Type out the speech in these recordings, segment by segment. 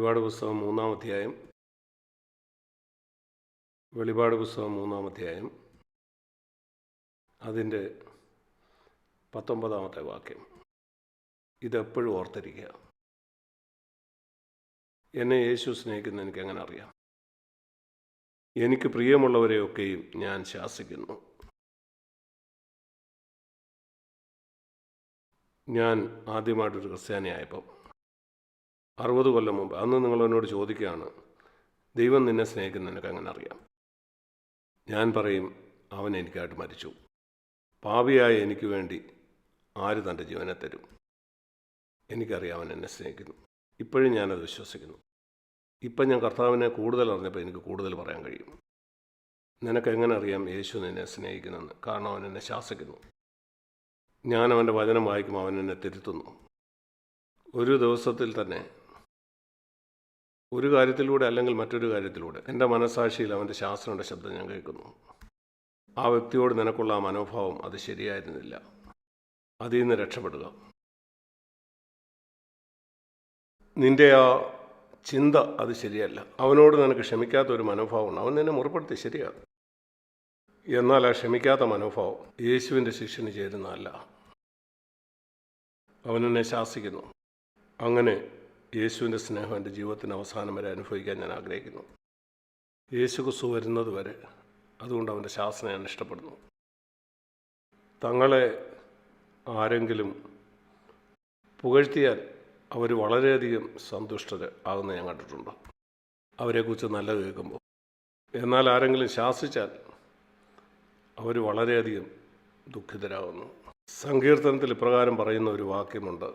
വെളിപാട് പുസ്തകം 3-ാം അധ്യായം. വെളിപാട് പുസ്തകം 3-ാം അധ്യായം അതിൻ്റെ 19-ാമത്തെ വാക്യം. ഇതെപ്പോഴും ഓർത്തിരിക്കുക. എന്നെ യേശു സ്നേഹിക്കുന്ന എനിക്ക് എങ്ങനെ അറിയാം? എനിക്ക് പ്രിയമുള്ളവരെയൊക്കെയും ഞാൻ ശാസിക്കുന്നു. ഞാൻ ആദ്യമായിട്ടൊരു ക്രിസ്ത്യാനിയായപ്പം 60 കൊല്ലം മുമ്പ്, അന്ന് നിങ്ങളെന്നോട് ചോദിക്കുകയാണ്, ദൈവം നിന്നെ സ്നേഹിക്കുന്ന നിനക്ക് എങ്ങനെ അറിയാം? ഞാൻ പറയും, അവൻ എനിക്കായിട്ട് മരിച്ചു. പാപിയായ എനിക്ക് വേണ്ടി ആര് തൻ്റെ ജീവനെ തരും? എനിക്കറിയാം അവൻ എന്നെ സ്നേഹിക്കുന്നു. ഇപ്പോഴും ഞാനത് വിശ്വസിക്കുന്നു. ഇപ്പം ഞാൻ കർത്താവിനെ കൂടുതൽ അറിഞ്ഞപ്പോൾ എനിക്ക് കൂടുതൽ പറയാൻ കഴിയും. നിനക്കെങ്ങനെ അറിയാം യേശു നിന്നെ സ്നേഹിക്കുന്നെന്ന്? കാരണം അവൻ എന്നെ ശാസിക്കുന്നു. ഞാൻ അവൻ്റെ വചനം വായിക്കുമ്പോൾ അവൻ എന്നെ തിരുത്തുന്നു. ഒരു ദിവസത്തിൽ തന്നെ ഒരു കാര്യത്തിലൂടെ അല്ലെങ്കിൽ മറ്റൊരു കാര്യത്തിലൂടെ എൻ്റെ മനസ്സാക്ഷിയിൽ അവൻ്റെ ശാസ്ത്രയുടെ ശബ്ദം ഞാൻ കേൾക്കുന്നു. ആ വ്യക്തിയോട് നിനക്കുള്ള ആ മനോഭാവം അത് ശരിയായിരുന്നില്ല, അതിൽ നിന്ന് രക്ഷപ്പെടുക. നിൻ്റെ ആ ചിന്ത അത് ശരിയല്ല. അവനോട് നിനക്ക് ക്ഷമിക്കാത്തൊരു മനോഭാവമുണ്ട്. അവൻ നിന്നെ മുറിപ്പെടുത്തി, ശരിയാണ്. എന്നാൽ ആ ക്ഷമിക്കാത്ത മനോഭാവം യേശുവിൻ്റെ ശിഷ്യന് ചേരുന്നതല്ല. അവനെന്നെ ശാസിക്കുന്നു. അങ്ങനെ യേശുവിൻ്റെ സ്നേഹം എൻ്റെ ജീവിതത്തിന് അവസാനം വരെ അനുഭവിക്കാൻ ഞാൻ ആഗ്രഹിക്കുന്നു. യേശു ക്രിസ്തു വരുന്നത് വരെ. അതുകൊണ്ട് അവൻ്റെ ശാസന ഞാൻ ഇഷ്ടപ്പെടുന്നു. തങ്ങളെ ആരെങ്കിലും പുകഴ്ത്തിയാൽ അവർ വളരെയധികം സന്തുഷ്ടർ ആകുന്ന ഞാൻ കണ്ടിട്ടുണ്ട്, അവരെക്കുറിച്ച് നല്ലത് കേൾക്കുമ്പോൾ. എന്നാൽ ആരെങ്കിലും ശാസിച്ചാൽ അവർ വളരെയധികം ദുഃഖിതരാകുന്നു. സങ്കീർത്തനത്തിൽ ഇപ്രകാരം പറയുന്ന ഒരു വാക്യമുണ്ട്,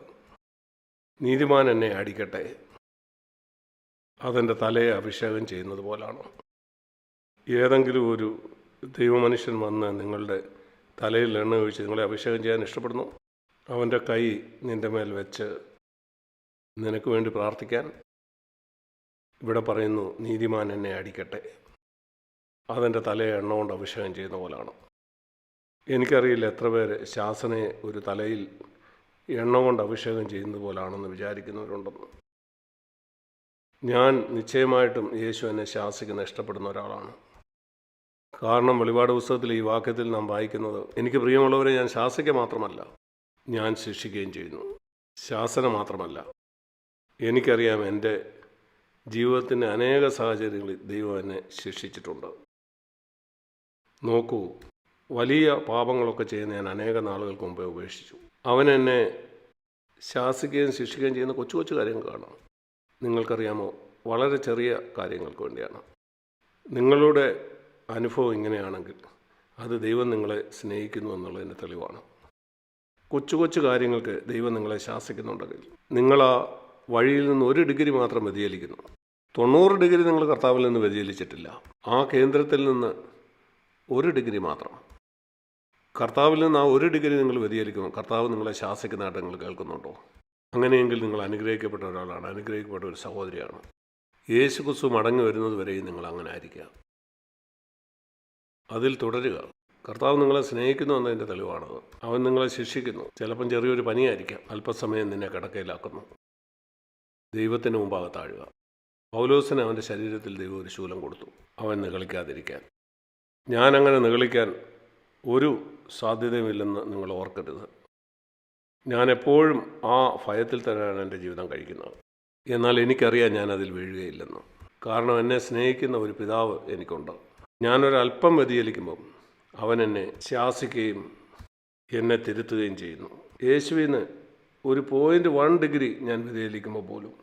നീതിമാൻ എന്നെ അടിക്കട്ടെ, അതെൻ്റെ തലയെ അഭിഷേകം ചെയ്യുന്നത് പോലാണ്. ഏതെങ്കിലും ഒരു ദൈവമനുഷ്യൻ വന്ന് നിങ്ങളുടെ തലയിൽ എണ്ണ ഒഴിച്ച് നിങ്ങളെ അഭിഷേകം ചെയ്യാൻ ഇഷ്ടപ്പെടുന്നു? അവൻ്റെ കൈ നിൻ്റെ മേൽ വെച്ച് നിനക്ക് വേണ്ടി പ്രാർത്ഥിക്കാൻ? ഇവിടെ പറയുന്നു, നീതിമാൻ എന്നെ അടിക്കട്ടെ, അതെൻ്റെ തലയെ എണ്ണ കൊണ്ട് അഭിഷേകം ചെയ്യുന്ന പോലാണ്. എനിക്കറിയില്ല എത്ര പേര് ശാസനയെ ഒരു തലയിൽ എണ്ണ കൊണ്ട് അഭിഷേകം ചെയ്യുന്നത് പോലാണെന്ന് വിചാരിക്കുന്നവരുണ്ടെന്ന്. ഞാൻ നിശ്ചയമായിട്ടും യേശു എന്നെ ശാസിക്കുന്ന ഇഷ്ടപ്പെടുന്ന ഒരാളാണ്. കാരണം വെളിപാട് പുസ്തകത്തിൽ ഈ വാക്യത്തിൽ നാം വായിക്കുന്നത്, എനിക്ക് പ്രിയമുള്ളവരെ ഞാൻ ശാസിക്കുക മാത്രമല്ല, ഞാൻ ശിക്ഷിക്കുകയും ചെയ്യുന്നു. ശാസന മാത്രമല്ല, എനിക്കറിയാം എൻ്റെ ജീവിതത്തിൻ്റെ അനേക സാഹചര്യങ്ങളിൽ ദൈവം എന്നെ ശിക്ഷിച്ചിട്ടുണ്ട്. നോക്കൂ, വലിയ പാപങ്ങളൊക്കെ ചെയ്യുന്ന ഞാൻ അനേക നാളുകൾക്ക് മുമ്പേ ഉപേക്ഷിച്ചു. അവൻ എന്നെ ശാസിക്കുകയും ശിക്ഷിക്കുകയും ചെയ്യുന്ന കൊച്ചു കൊച്ചു കാര്യങ്ങൾ കാണാം. നിങ്ങൾക്കറിയാമോ, വളരെ ചെറിയ കാര്യങ്ങൾക്ക് വേണ്ടിയാണ്. നിങ്ങളുടെ അനുഭവം ഇങ്ങനെയാണെങ്കിൽ അത് ദൈവം നിങ്ങളെ സ്നേഹിക്കുന്നു എന്നുള്ളതിൻ്റെ തെളിവാണ്. കൊച്ചു കൊച്ചു കാര്യങ്ങൾക്ക് ദൈവം നിങ്ങളെ ശാസിക്കുന്നുണ്ടെങ്കിൽ നിങ്ങൾ ആ വഴിയിൽ നിന്ന് 1 ഡിഗ്രി മാത്രം വ്യതിചലിക്കുന്നു. 90 ഡിഗ്രി നിങ്ങൾ കർത്താവിൽ നിന്ന് വ്യതിചലിച്ചിട്ടില്ല. ആ കേന്ദ്രത്തിൽ നിന്ന് 1 ഡിഗ്രി മാത്രം. കർത്താവിൽ നിന്ന് ആ 1 ഡിഗ്രി നിങ്ങൾ വ്യതിചലിക്കുന്നു. കർത്താവ് നിങ്ങളെ ശാസിക്കുന്നതായിട്ട് നിങ്ങൾ കേൾക്കുന്നുണ്ടോ? അങ്ങനെയെങ്കിൽ നിങ്ങൾ അനുഗ്രഹിക്കപ്പെട്ട ഒരാളാണ്, അനുഗ്രഹിക്കപ്പെട്ട ഒരു സഹോദരിയാണ്. യേശു ക്രിസ്തു മടങ്ങി വരുന്നത് വരെയും നിങ്ങൾ അങ്ങനെ ആയിരിക്കുക. അതിൽ തുടരുക. കർത്താവ് നിങ്ങളെ സ്നേഹിക്കുന്നു എന്നതിൻ്റെ തെളിവാണത്. അവൻ നിങ്ങളെ ശിക്ഷിക്കുന്നു. ചിലപ്പം ചെറിയൊരു പനിയായിരിക്കാം, അല്പസമയം നിന്നെ കിടക്കയിലാക്കുന്നു. ദൈവത്തിന് മുമ്പാകെ താഴുക. പൗലോസിന് അവൻ്റെ ശരീരത്തിൽ ദൈവം ഒരു ശൂലം കൊടുത്തു, അവൻ നിഗളിക്കാതിരിക്കാൻ. ഞാനങ്ങനെ നിഗളിക്കാൻ ഒരു സാധ്യതയുമില്ലെന്ന് നിങ്ങൾ ഓർക്കരുത്. ഞാൻ എപ്പോഴും ആ ഭയത്തിൽ തന്നെയാണ് എൻ്റെ ജീവിതം കഴിക്കുന്നത്. എന്നാൽ എനിക്കറിയാം ഞാനതിൽ വീഴുകയില്ലെന്ന്. കാരണം എന്നെ സ്നേഹിക്കുന്ന ഒരു പിതാവ് എനിക്കുണ്ട്. ഞാനൊരല്പം വ്യതിചലിക്കുമ്പം അവൻ എന്നെ ശാസിക്കുകയും എന്നെ തിരുത്തുകയും ചെയ്യുന്നു. യേശുവിന് ഒരു 0.1 ഡിഗ്രി ഞാൻ വ്യതിചലിക്കുമ്പോൾ പോലും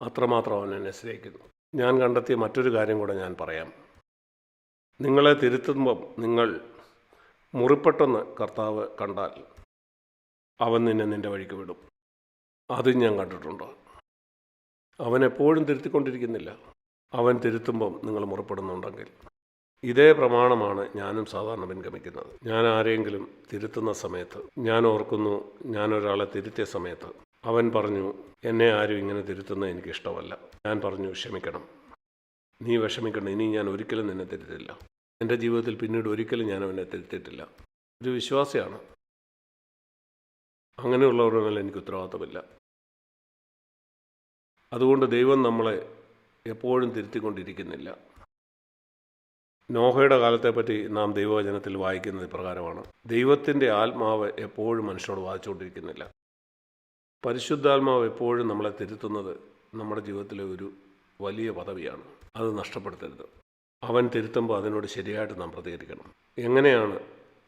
അത്രമാത്രം അവൻ എന്നെ സ്നേഹിക്കുന്നു. ഞാൻ കണ്ടെത്തിയ മറ്റൊരു കാര്യം കൂടെ ഞാൻ പറയാം. നിങ്ങളെ തിരുത്തുമ്പം നിങ്ങൾ മുറിപ്പെട്ടെന്ന് കർത്താവ് കണ്ടാൽ അവൻ നിന്റെ വഴിക്ക് വിടും. അതും ഞാൻ കണ്ടിട്ടുണ്ട്. അവൻ എപ്പോഴും തിരുത്തിക്കൊണ്ടിരിക്കുന്നില്ല. അവൻ തിരുത്തുമ്പം നിങ്ങൾ മുറിപ്പെടുന്നുണ്ടെങ്കിൽ. ഇതേ പ്രമാണമാണ് ഞാനും സാധാരണ പിൻഗമിക്കുന്നത്. ഞാൻ ആരെങ്കിലും തിരുത്തുന്ന സമയത്ത് ഞാൻ ഓർക്കുന്നു, ഞാനൊരാളെ തിരുത്തിയ സമയത്ത് അവൻ പറഞ്ഞു, എന്നെ ആരും ഇങ്ങനെ തിരുത്തുന്നത് എനിക്കിഷ്ടമല്ല. ഞാൻ പറഞ്ഞു, ക്ഷമിക്കണം, നീ വിഷമിക്കണം, ഇനി ഞാൻ ഒരിക്കലും നിന്നെ തിരുത്തില്ല. എൻ്റെ ജീവിതത്തിൽ പിന്നീട് ഒരിക്കലും ഞാൻ അവനെ തിരുത്തിയിട്ടില്ല. ഒരു വിശ്വാസിയാണ്. അങ്ങനെയുള്ളവരുടെ മേലെ എനിക്ക് ഉത്തരവാദിത്തമില്ല. അതുകൊണ്ട് ദൈവം നമ്മളെ എപ്പോഴും തിരുത്തിക്കൊണ്ടിരിക്കുന്നില്ല. നോഹയുടെ കാലത്തെപ്പറ്റി നാം ദൈവവചനത്തിൽ വായിക്കുന്നത് ഇപ്രകാരമാണ്: ദൈവത്തിൻ്റെ ആത്മാവ് എപ്പോഴും മനുഷ്യനോട് വാദിച്ചുകൊണ്ടിരിക്കുന്നില്ല. പരിശുദ്ധാത്മാവ് എപ്പോഴും നമ്മളെ തിരുത്തുന്നത് നമ്മുടെ ജീവിതത്തിലെ ഒരു വലിയ പദവിയാണ്. അത് നഷ്ടപ്പെടുത്തരുത്. അവൻ തിരുത്തുമ്പോൾ അതിനോട് ശരിയായിട്ട് നാം പ്രതികരിക്കണം. എങ്ങനെയാണ്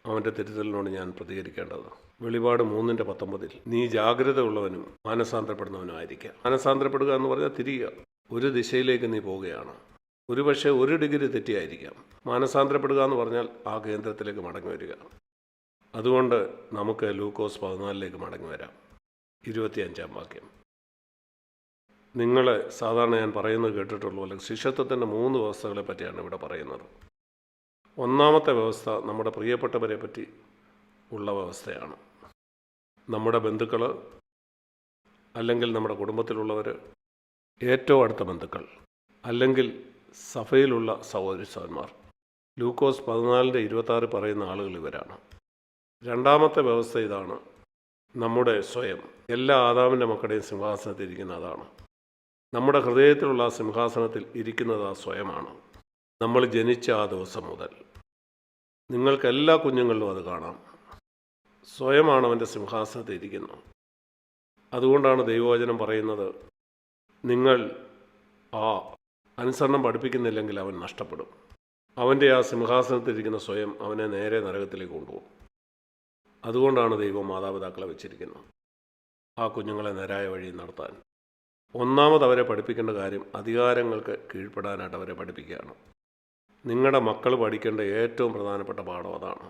അവൻ്റെ തിരുത്തലിനോട് ഞാൻ പ്രതികരിക്കേണ്ടത്? വെളിപാട് 3:19 നീ ജാഗ്രത ഉള്ളവനും മാനസാന്തരപ്പെടുന്നവനുമായിരിക്കുക. മാനസാന്തരപ്പെടുക എന്ന് പറഞ്ഞാൽ തിരിയുക. ഒരു ദിശയിലേക്ക് നീ പോവുകയാണ്. ഒരുപക്ഷെ 1 ഡിഗ്രി തെറ്റിയായിരിക്കാം. മാനസാന്തരപ്പെടുക എന്ന് പറഞ്ഞാൽ ആ കേന്ദ്രത്തിലേക്ക് മടങ്ങി വരിക. അതുകൊണ്ട് നമുക്ക് ലൂക്കോസ് 14 മടങ്ങി വരാം. 25 വാക്യം. നിങ്ങൾ സാധാരണ ഞാൻ പറയുന്നത് കേട്ടിട്ടുള്ള പോലെ ശിഷ്യത്വത്തിൻ്റെ 3 വ്യവസ്ഥകളെ പറ്റിയാണ് ഇവിടെ പറയുന്നത്. ഒന്നാമത്തെ വ്യവസ്ഥ നമ്മുടെ പ്രിയപ്പെട്ടവരെ പറ്റി ഉള്ള വ്യവസ്ഥയാണ്. നമ്മുടെ ബന്ധുക്കൾ, അല്ലെങ്കിൽ നമ്മുടെ കുടുംബത്തിലുള്ളവർ, ഏറ്റവും അടുത്ത ബന്ധുക്കൾ, അല്ലെങ്കിൽ സഭയിലുള്ള സഹോദരന്മാർ. ലൂക്കോസ് 14:26 പറയുന്ന ആളുകൾ ഇവരാണ്. രണ്ടാമത്തെ വ്യവസ്ഥ ഇതാണ്: നമ്മുടെ സ്വയം. എല്ലാ ആദാമിൻ്റെ മക്കളുടെയും സിംഹാസനത്തിൽ ഇരിക്കുന്ന അതാണ്. നമ്മുടെ ഹൃദയത്തിലുള്ള ആ സിംഹാസനത്തിൽ ഇരിക്കുന്നത് ആ സ്വയമാണ്. നമ്മൾ ജനിച്ച ആ ദിവസം മുതൽ നിങ്ങൾക്ക് എല്ലാ കുഞ്ഞുങ്ങളിലും അത് കാണാം. സ്വയമാണ് അവൻ്റെ സിംഹാസനത്തിൽ ഇരിക്കുന്നത്. അതുകൊണ്ടാണ് ദൈവവചനം പറയുന്നത്, നിങ്ങൾ ആ അനുസരണം പഠിപ്പിക്കുന്നില്ലെങ്കിൽ അവൻ നഷ്ടപ്പെടും. അവൻ്റെ ആ സിംഹാസനത്തിലിരിക്കുന്ന സ്വയം അവനെ നേരെ നരകത്തിലേക്ക് കൊണ്ടുപോകും. അതുകൊണ്ടാണ് ദൈവം മാതാപിതാക്കളെ വെച്ചിരിക്കുന്നത്, ആ കുഞ്ഞുങ്ങളെ നേരായ വഴി നടത്താൻ. ഒന്നാമത് അവരെ പഠിപ്പിക്കേണ്ട കാര്യം അധികാരങ്ങൾക്ക് കീഴ്പ്പെടാനായിട്ട് അവരെ പഠിപ്പിക്കുകയാണ്. നിങ്ങളുടെ മക്കൾ പഠിക്കേണ്ട ഏറ്റവും പ്രധാനപ്പെട്ട പാഠം അതാണ്.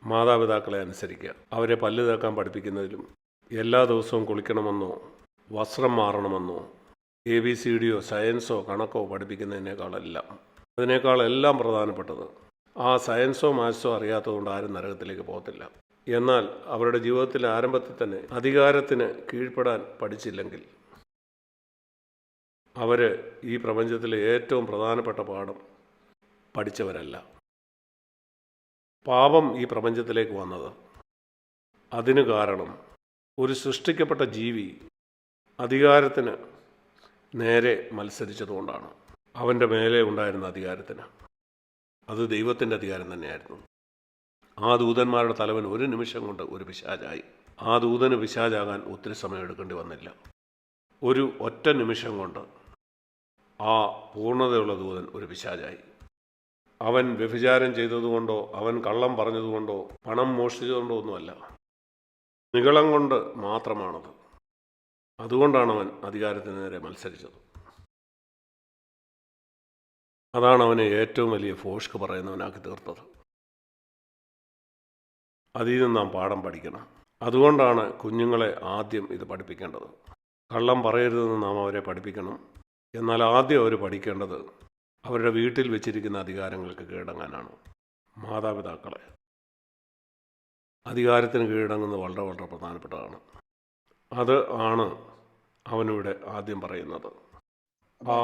മാതാപിതാക്കളെ അനുസരിക്കുക. അവരെ പല്ല് തേക്കാൻ പഠിപ്പിക്കുന്നതിലും എല്ലാ ദിവസവും കുളിക്കണമെന്നോ വസ്ത്രം മാറണമെന്നോ ABCDയോ സയൻസോ കണക്കോ പഠിപ്പിക്കുന്നതിനേക്കാളെല്ലാം അതിനേക്കാളെല്ലാം പ്രധാനപ്പെട്ടത് ആ സയൻസോ മാത്സോ അറിയാത്തതുകൊണ്ട് ആരും നരകത്തിലേക്ക് പോകത്തില്ല. എന്നാൽ അവരുടെ ജീവിതത്തിലെ ആരംഭത്തിൽ തന്നെ അധികാരത്തിന് കീഴ്പ്പെടാൻ പഠിച്ചില്ലെങ്കിൽ അവർ ഈ പ്രപഞ്ചത്തിലെ ഏറ്റവും പ്രധാനപ്പെട്ട പാഠം പഠിച്ചവരല്ല. പാപം ഈ പ്രപഞ്ചത്തിലേക്ക് വന്നത് അതിന് കാരണം ഒരു സൃഷ്ടിക്കപ്പെട്ട ജീവി അധികാരത്തിന് നേരെ മത്സരിച്ചതുകൊണ്ടാണ്. അവൻ്റെ മേലെ ഉണ്ടായിരുന്ന അധികാരത്തിന്, അത് ദൈവത്തിൻ്റെ അധികാരം തന്നെയായിരുന്നു. ആ ദൂതന്മാരുടെ തലവൻ ഒരു നിമിഷം കൊണ്ട് ഒരു പിശാചായി. ആ ദൂതന് പിശാചാകാൻ ഒത്തിരി സമയം എടുക്കേണ്ടി വന്നില്ല. ഒരു ഒറ്റ നിമിഷം കൊണ്ട് ആ പൂർണ്ണതയുള്ള ദൂതൻ ഒരു പിശാചായി. അവൻ വ്യഭിചാരം ചെയ്തതുകൊണ്ടോ അവൻ കള്ളം പറഞ്ഞതുകൊണ്ടോ പണം മോഷ്ടിച്ചതുകൊണ്ടോ ഒന്നുമല്ല, നിഗളം കൊണ്ട് മാത്രമാണത്. അതുകൊണ്ടാണ് അവൻ അധികാരത്തിന് നേരെ മത്സരിച്ചത്. അതാണ് അവനെ ഏറ്റവും വലിയ ഫോഷ്ക്ക് പറയുന്നവനാക്കി തീർത്തത്. അതിൽ നിന്ന് നാം പാഠം പഠിക്കണം. അതുകൊണ്ടാണ് കുഞ്ഞുങ്ങളെ ആദ്യം ഇത് പഠിപ്പിക്കേണ്ടത്. കള്ളം പറയരുതെന്ന് നാം അവരെ പഠിപ്പിക്കണം. എന്നാൽ ആദ്യം അവർ പഠിക്കേണ്ടത് അവരുടെ വീട്ടിൽ വെച്ചിരിക്കുന്ന അധികാരങ്ങൾക്ക് കീഴടങ്ങാനാണ്. മാതാപിതാക്കളെ അധികാരത്തിന് കീഴടങ്ങുന്നത് വളരെ വളരെ പ്രധാനപ്പെട്ടതാണ്. അത് ആണ് അവനിവിടെ ആദ്യം പറയുന്നത്. ആ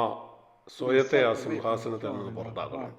സ്വയത്തെ ആ സിംഹാസനത്തിൽ നിന്ന് പുറത്താക്കണം.